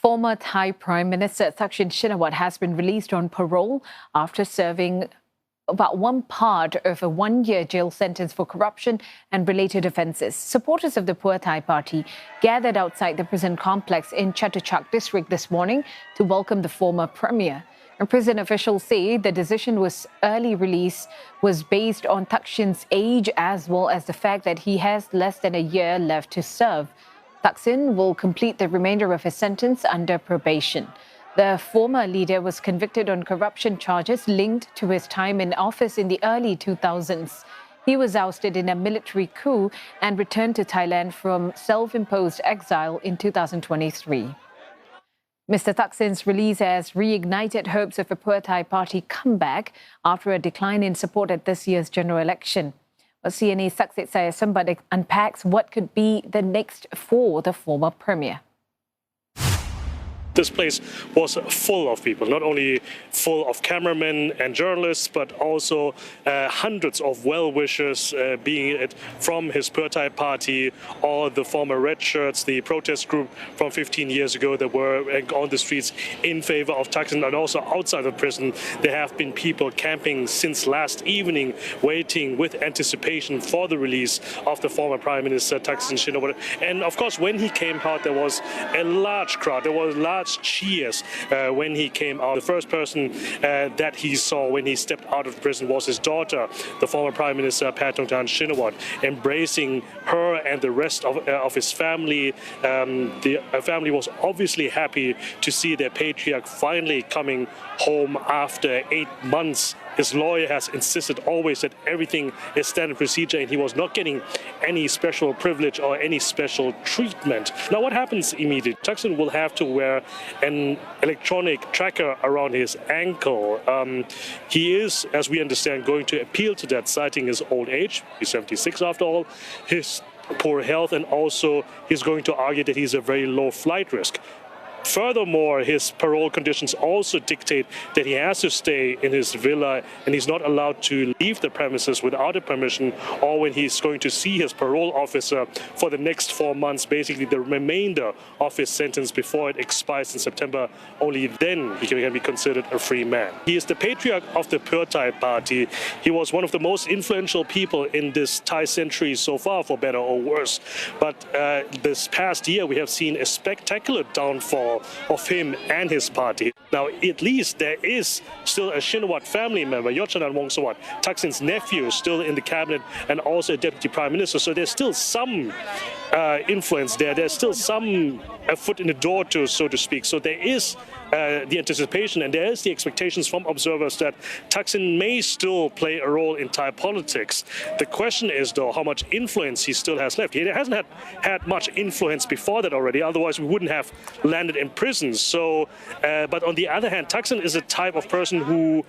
Former Thai Prime Minister Thaksin Shinawatra has been released on parole after serving about one part of a one-year jail sentence for corruption and related offences. Supporters of the Pheu Thai Party gathered outside the prison complex in Chatuchak district this morning to welcome the former premier. And prison officials say the decision was early release was based on Thaksin's age as well as the fact that he has less than a year left to serve. Thaksin will complete the remainder of his sentence under probation. The former leader was convicted on corruption charges linked to his time in office in the early 2000s. He was ousted in a military coup and returned to Thailand from self-imposed exile in 2023. Mr. Thaksin's release has reignited hopes of a Pheu Thai Party comeback after a decline in support at this year's general election. CNA's Thaksin Shinawatra unpacks what could be the next for the former premier. This place was full of people, not only full of cameramen and journalists, but also hundreds of well-wishers, being it from his Pheu Thai Party or the former Red Shirts, the protest group from 15 years ago that were on the streets in favor of Thaksin, and also outside of prison. There have been people camping since last evening, waiting with anticipation for the release of the former Prime Minister Thaksin Shinawatra. And of course, when he came out, there was a large crowd. There was large cheers when he came out. The first person that he saw when he stepped out of prison was his daughter, the former Prime Minister Thaksin Shinawatra, embracing her and the rest of his family. The family was obviously happy to see their patriarch finally coming home after 8 months. His lawyer has insisted always that everything is standard procedure and he was not getting any special privilege or any special treatment. Now, what happens immediately? Thaksin will have to wear an electronic tracker around his ankle. He is, as we understand, going to appeal to that, citing his old age. He's 76 after all, his poor health, and also he's going to argue that he's a very low flight risk. Furthermore, his parole conditions also dictate that he has to stay in his villa and he's not allowed to leave the premises without a permission, or when he's going to see his parole officer for the next 4 months, basically the remainder of his sentence before it expires in September. Only then he can be considered a free man. He is the patriarch of the Pheu Thai Party. He was one of the most influential people in this Thai century so far, for better or worse. But this past year, we have seen a spectacular downfall of him and his party. Now, at least there is still a Shinawatra family member, Yochanan Wongsawat, Thaksin's nephew, still in the cabinet and also a deputy prime minister. So there's still some influence there. There's still some foot in the door, so to speak. So there is the anticipation and there is the expectations from observers that Thaksin may still play a role in Thai politics. The question is, though, how much influence he still has left. He hasn't had much influence before that already, otherwise we wouldn't have landed in prison. So, but on the other hand, Thaksin is a type of person who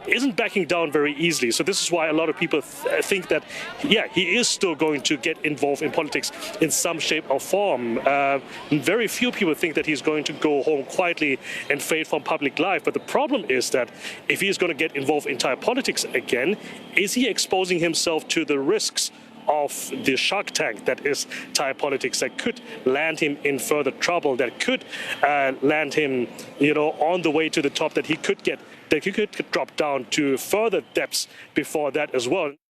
isn't backing down very easily. So this is why a lot of people think that, yeah, he is still going to get involved in politics in some shape or form. Very few people think that he's going to go home quietly and fade from public life. But the problem is that if he's going to get involved in Thai politics again, is he exposing himself to the risks of the shark tank that is Thai politics, that could land him in further trouble, that could land him, on the way to the top, that he could drop down to further depths before that as well.